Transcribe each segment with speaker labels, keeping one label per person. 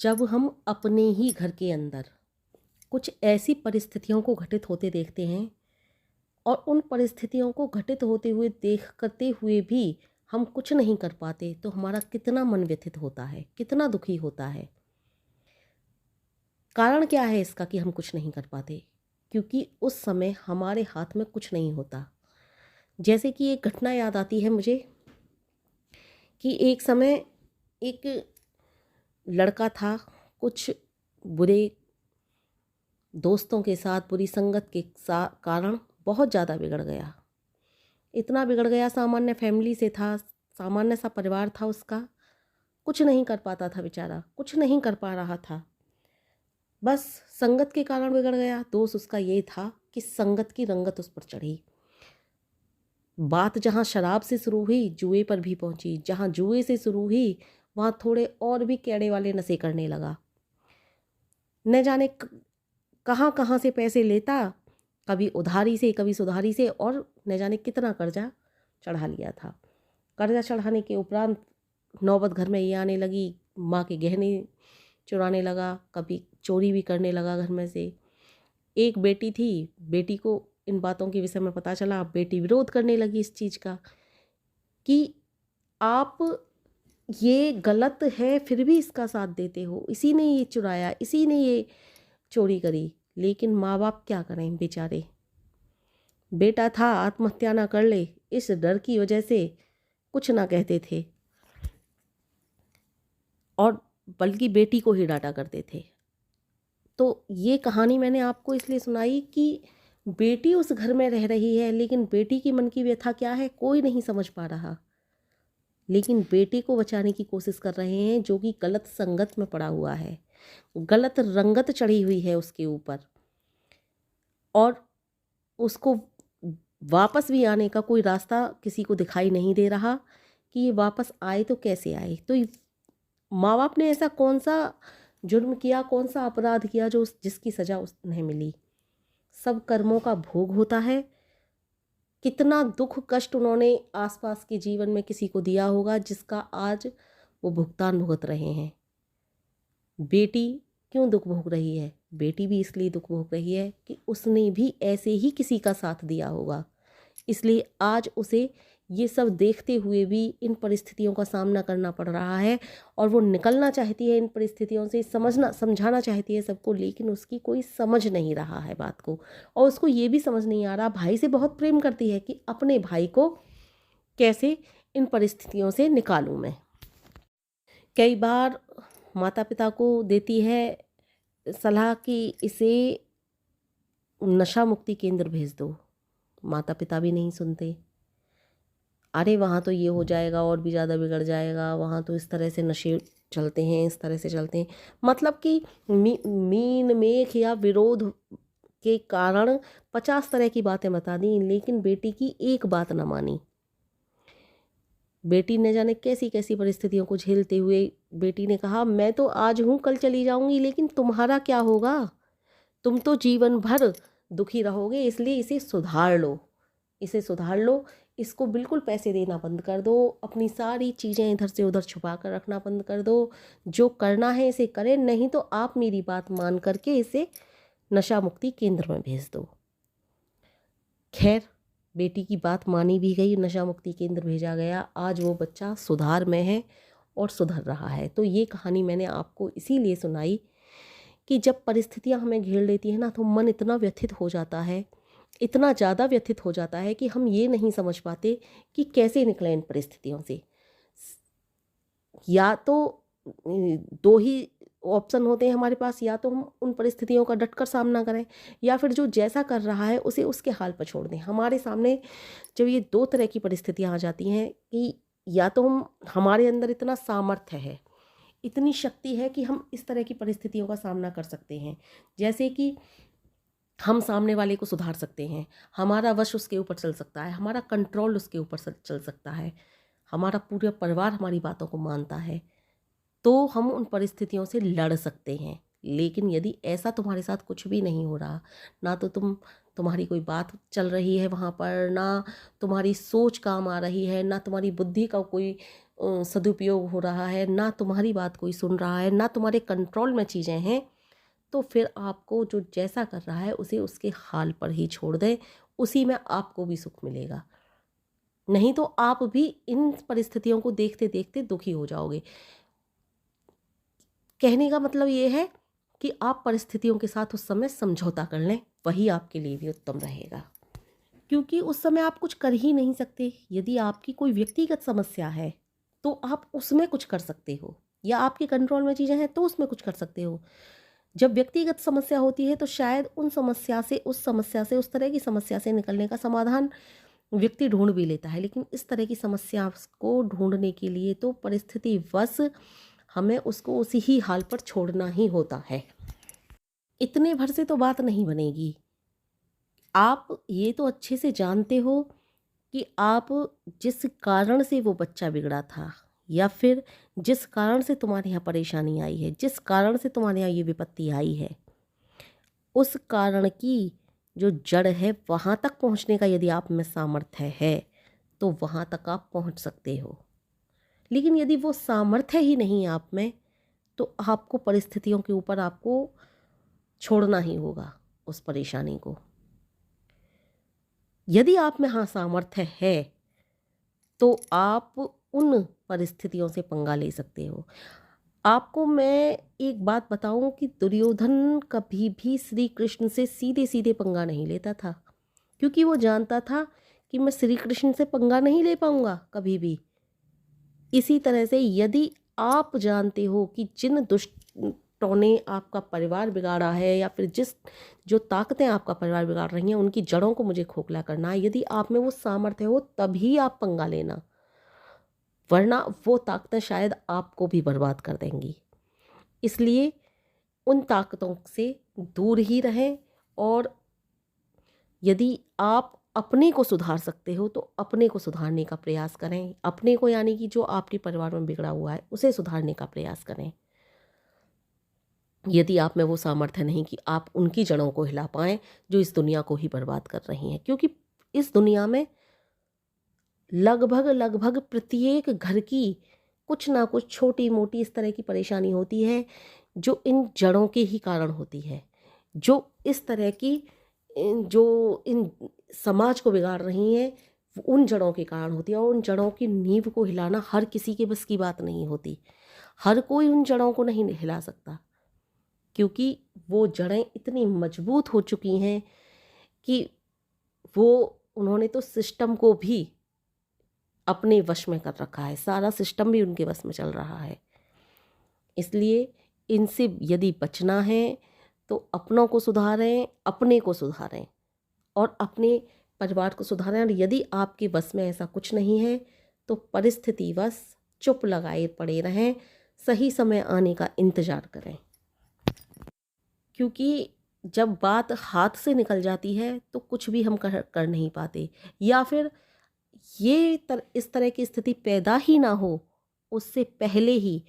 Speaker 1: जब हम अपने ही घर के अंदर कुछ ऐसी परिस्थितियों को घटित होते देखते हैं और उन परिस्थितियों को घटित होते हुए देख करते हुए भी हम कुछ नहीं कर पाते, तो हमारा कितना मन व्यथित होता है, कितना दुखी होता है। कारण क्या है इसका कि हम कुछ नहीं कर पाते? क्योंकि उस समय हमारे हाथ में कुछ नहीं होता। जैसे कि एक घटना याद आती है मुझे कि एक समय एक लड़का था, कुछ बुरे दोस्तों के साथ, बुरी संगत के कारण बहुत ज़्यादा बिगड़ गया। इतना बिगड़ गया, सामान्य फैमिली से था, सामान्य सा परिवार था उसका, कुछ नहीं कर पाता था बेचारा, कुछ नहीं कर पा रहा था। बस संगत के कारण बिगड़ गया। दोष उसका ये था कि संगत की रंगत उस पर चढ़ी। बात जहाँ शराब से शुरू हुई, जुए पर भी पहुंची। जहाँ जुए से शुरू हुई, वहाँ थोड़े और भी कैड़े वाले नशे करने लगा। न जाने कहाँ कहाँ से पैसे लेता, कभी उधारी से, कभी सुधारी से, और न जाने कितना कर्जा चढ़ा लिया था। कर्जा चढ़ाने के उपरांत नौबत घर में ये आने लगी, माँ के गहने चुराने लगा, कभी चोरी भी करने लगा घर में से। एक बेटी थी, बेटी को इन बातों के विषय में पता चला, बेटी विरोध करने लगी इस चीज़ का कि आप ये गलत है फिर भी इसका साथ देते हो, इसी ने ये चुराया, इसी ने ये चोरी करी। लेकिन माँ बाप क्या करें बेचारे, बेटा था आत्महत्या ना कर ले, इस डर की वजह से कुछ ना कहते थे, और बल्कि बेटी को ही डांटा करते थे। तो ये कहानी मैंने आपको इसलिए सुनाई कि बेटी उस घर में रह रही है, लेकिन बेटी की मन की व्यथा क्या है कोई नहीं समझ पा रहा। लेकिन बेटे को बचाने की कोशिश कर रहे हैं, जो कि गलत संगत में पड़ा हुआ है, गलत रंगत चढ़ी हुई है उसके ऊपर, और उसको वापस भी आने का कोई रास्ता किसी को दिखाई नहीं दे रहा कि ये वापस आए तो कैसे आए। तो माँ बाप ने ऐसा कौन सा जुर्म किया, कौन सा अपराध किया जो जिसकी सज़ा उन्हें मिली? सब कर्मों का भोग होता है। कितना दुख कष्ट उन्होंने आसपास के जीवन में किसी को दिया होगा, जिसका आज वो भुगतान भुगत रहे हैं। बेटी क्यों दुख भोग रही है? बेटी भी इसलिए दुख भोग रही है कि उसने भी ऐसे ही किसी का साथ दिया होगा, इसलिए आज उसे ये सब देखते हुए भी इन परिस्थितियों का सामना करना पड़ रहा है। और वो निकलना चाहती है इन परिस्थितियों से, समझाना चाहती है सबको, लेकिन उसकी कोई समझ नहीं रहा है बात को। और उसको ये भी समझ नहीं आ रहा, भाई से बहुत प्रेम करती है, कि अपने भाई को कैसे इन परिस्थितियों से निकालूं मैं। कई बार माता पिता को देती है सलाह कि इसे नशा मुक्ति केंद्र भेज दो, माता पिता भी नहीं सुनते। अरे वहाँ तो ये हो जाएगा और भी ज़्यादा बिगड़ जाएगा, वहाँ तो इस तरह से नशे चलते हैं, इस तरह से चलते हैं। मतलब कि मीन मेख या विरोध के कारण 50 तरह की बातें बता दी, लेकिन बेटी की एक बात ना मानी। बेटी ने जाने कैसी कैसी परिस्थितियों को झेलते हुए बेटी ने कहा, मैं तो आज हूँ कल चली जाऊँगी, लेकिन तुम्हारा क्या होगा? तुम तो जीवन भर दुखी रहोगे, इसलिए इसे सुधार लो, इसे सुधार लो। इसको बिल्कुल पैसे देना बंद कर दो, अपनी सारी चीज़ें इधर से उधर छुपा कर रखना बंद कर दो। जो करना है इसे करें, नहीं तो आप मेरी बात मान करके इसे नशा मुक्ति केंद्र में भेज दो। खैर, बेटी की बात मानी भी गई, नशा मुक्ति केंद्र भेजा गया। आज वो बच्चा सुधार में है और सुधर रहा है। तो ये कहानी मैंने आपको इसीलिए सुनाई कि जब परिस्थितियाँ हमें घेर लेती हैं ना, तो मन इतना व्यथित हो जाता है, इतना ज़्यादा व्यथित हो जाता है कि हम ये नहीं समझ पाते कि कैसे निकलें इन परिस्थितियों से। या तो दो ही ऑप्शन होते हैं हमारे पास, या तो हम उन परिस्थितियों का डटकर सामना करें, या फिर जो जैसा कर रहा है उसे उसके हाल पर छोड़ दें। हमारे सामने जब ये दो तरह की परिस्थितियाँ आ जाती हैं कि या तो हमारे अंदर इतना सामर्थ्य है, इतनी शक्ति है कि हम इस तरह की परिस्थितियों का सामना कर सकते हैं, जैसे कि हम सामने वाले को सुधार सकते हैं, हमारा वश उसके ऊपर चल सकता है, हमारा कंट्रोल उसके ऊपर चल सकता है, हमारा पूरा परिवार हमारी बातों को मानता है, तो हम उन परिस्थितियों से लड़ सकते हैं। लेकिन यदि ऐसा तुम्हारे साथ कुछ भी नहीं हो रहा, ना तो तुम्हारी कोई बात चल रही है वहाँ पर, ना तुम्हारी सोच काम आ रही है, ना तुम्हारी बुद्धि का कोई सदुपयोग हो रहा है, ना तुम्हारी बात कोई सुन रहा है, ना तुम्हारे कंट्रोल में चीज़ें हैं, तो फिर आपको जो जैसा कर रहा है उसे उसके हाल पर ही छोड़ दें, उसी में आपको भी सुख मिलेगा। नहीं तो आप भी इन परिस्थितियों को देखते देखते दुखी हो जाओगे। कहने का मतलब ये है कि आप परिस्थितियों के साथ उस समय समझौता कर लें, वही आपके लिए भी उत्तम रहेगा, क्योंकि उस समय आप कुछ कर ही नहीं सकते। यदि आपकी कोई व्यक्तिगत समस्या है तो आप उसमें कुछ कर सकते हो, या आपके कंट्रोल में चीज़ें हैं तो उसमें कुछ कर सकते हो। जब व्यक्तिगत समस्या होती है तो शायद उस तरह की समस्या से निकलने का समाधान व्यक्ति ढूंढ भी लेता है, लेकिन इस तरह की समस्या को ढूंढने के लिए तो परिस्थितिवश हमें उसको उसी ही हाल पर छोड़ना ही होता है। इतने भर से तो बात नहीं बनेगी। आप ये तो अच्छे से जानते हो कि आप जिस कारण से वो बच्चा बिगड़ा था, या फिर जिस कारण से तुम्हारे यहाँ परेशानी आई है, जिस कारण से तुम्हारे यहाँ ये विपत्ति आई है, उस कारण की जो जड़ है वहाँ तक पहुँचने का यदि आप में सामर्थ्य है तो वहाँ तक आप पहुँच सकते हो। लेकिन यदि वो सामर्थ्य ही नहीं आप में, तो आपको परिस्थितियों के ऊपर आपको छोड़ना ही होगा उस परेशानी को। यदि आप में हाँ सामर्थ्य है तो आप उन परिस्थितियों से पंगा ले सकते हो। आपको मैं एक बात बताऊं कि दुर्योधन कभी भी श्री कृष्ण से सीधे सीधे पंगा नहीं लेता था, क्योंकि वो जानता था कि मैं श्री कृष्ण से पंगा नहीं ले पाऊंगा कभी भी। इसी तरह से यदि आप जानते हो कि जिन दुष्टों ने आपका परिवार बिगाड़ा है, या फिर जो ताकतें आपका परिवार बिगाड़ रही हैं, उनकी जड़ों को मुझे खोखला करना है, यदि आप में वो सामर्थ्य हो तभी आप पंगा लेना, वरना वो ताकतें शायद आपको भी बर्बाद कर देंगी। इसलिए उन ताकतों से दूर ही रहें, और यदि आप अपने को सुधार सकते हो तो अपने को सुधारने का प्रयास करें। अपने को यानी कि जो आपके परिवार में बिगड़ा हुआ है उसे सुधारने का प्रयास करें। यदि आप में वो सामर्थ्य नहीं कि आप उनकी जड़ों को हिला पाएं जो इस दुनिया को ही बर्बाद कर रही हैं, क्योंकि इस दुनिया में लगभग प्रत्येक घर की कुछ ना कुछ छोटी मोटी इस तरह की परेशानी होती है जो इन जड़ों के ही कारण होती है, जो इस तरह की जो इन समाज को बिगाड़ रही हैं, उन जड़ों के कारण होती है। और उन जड़ों की नींव को हिलाना हर किसी के बस की बात नहीं होती। हर कोई उन जड़ों को नहीं हिला सकता, क्योंकि वो जड़ें इतनी मजबूत हो चुकी हैं कि उन्होंने तो सिस्टम को भी अपने वश में कर रखा है, सारा सिस्टम भी उनके वश में चल रहा है। इसलिए इनसे यदि बचना है तो अपनों को सुधारें, अपने को सुधारें और अपने परिवार को सुधारें। और यदि आपके बस में ऐसा कुछ नहीं है तो परिस्थितिवश चुप लगाए पड़े रहें, सही समय आने का इंतज़ार करें, क्योंकि जब बात हाथ से निकल जाती है तो कुछ भी हम कर नहीं पाते, या फिर इस तरह की स्थिति पैदा ही ना हो उससे पहले ही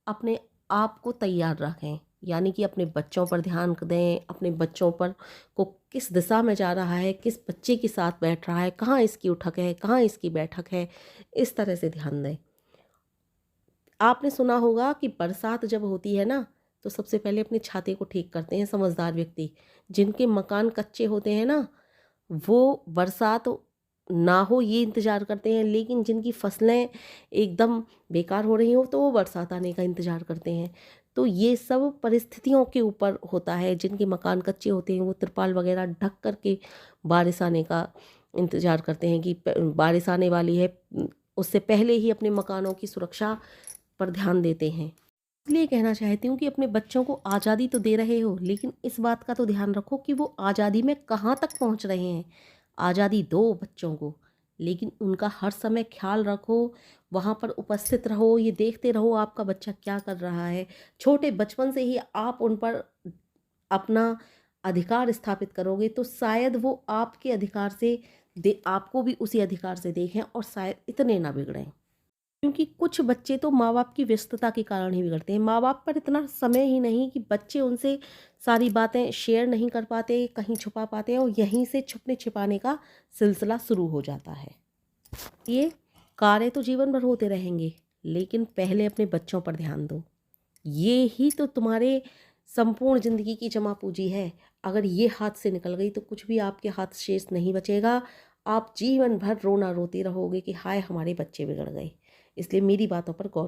Speaker 1: अपने आप को तैयार रखें। यानी कि अपने बच्चों पर ध्यान दें, अपने बच्चों पर को किस दिशा में जा रहा है, किस बच्चे के साथ बैठ रहा है, कहाँ इसकी उठक है, कहाँ इसकी बैठक है, इस तरह से ध्यान दें। आपने सुना होगा कि बरसात जब होती है ना तो सबसे पहले अपने छाते को ठीक करते हैं समझदार व्यक्ति। जिनके मकान कच्चे होते हैं ना, वो बरसात ना हो ये इंतज़ार करते हैं, लेकिन जिनकी फसलें एकदम बेकार हो रही हो तो वो बरसात आने का इंतज़ार करते हैं। तो ये सब परिस्थितियों के ऊपर होता है। जिनके मकान कच्चे होते हैं वो तिरपाल वगैरह ढक करके बारिश आने का इंतज़ार करते हैं कि बारिश आने वाली है, उससे पहले ही अपने मकानों की सुरक्षा पर ध्यान देते हैं। इसलिए कहना चाहती हूँ कि अपने बच्चों को आज़ादी तो दे रहे हो, लेकिन इस बात का तो ध्यान रखो कि वो आज़ादी में कहाँ तक पहुँच रहे हैं। आज़ादी दो बच्चों को, लेकिन उनका हर समय ख्याल रखो, वहाँ पर उपस्थित रहो, ये देखते रहो आपका बच्चा क्या कर रहा है। छोटे बचपन से ही आप उन पर अपना अधिकार स्थापित करोगे तो शायद वो आपके अधिकार से आपको भी उसी अधिकार से देखें और शायद इतने ना बिगड़ें। क्योंकि कुछ बच्चे तो माँ बाप की व्यस्तता के कारण ही बिगड़ते हैं। माँ बाप पर इतना समय ही नहीं कि बच्चे उनसे सारी बातें शेयर नहीं कर पाते, कहीं छुपा पाते हैं, और यहीं से छुपने छिपाने का सिलसिला शुरू हो जाता है। ये कार्य तो जीवन भर होते रहेंगे, लेकिन पहले अपने बच्चों पर ध्यान दो। ये ही तो तुम्हारे संपूर्ण ज़िंदगी की जमा पूंजी है। अगर ये हाथ से निकल गई तो कुछ भी आपके हाथ शेष नहीं बचेगा। आप जीवन भर रोना रोती रहोगे कि हाय हमारे बच्चे बिगड़ गए। इसलिए मेरी बातों पर गौर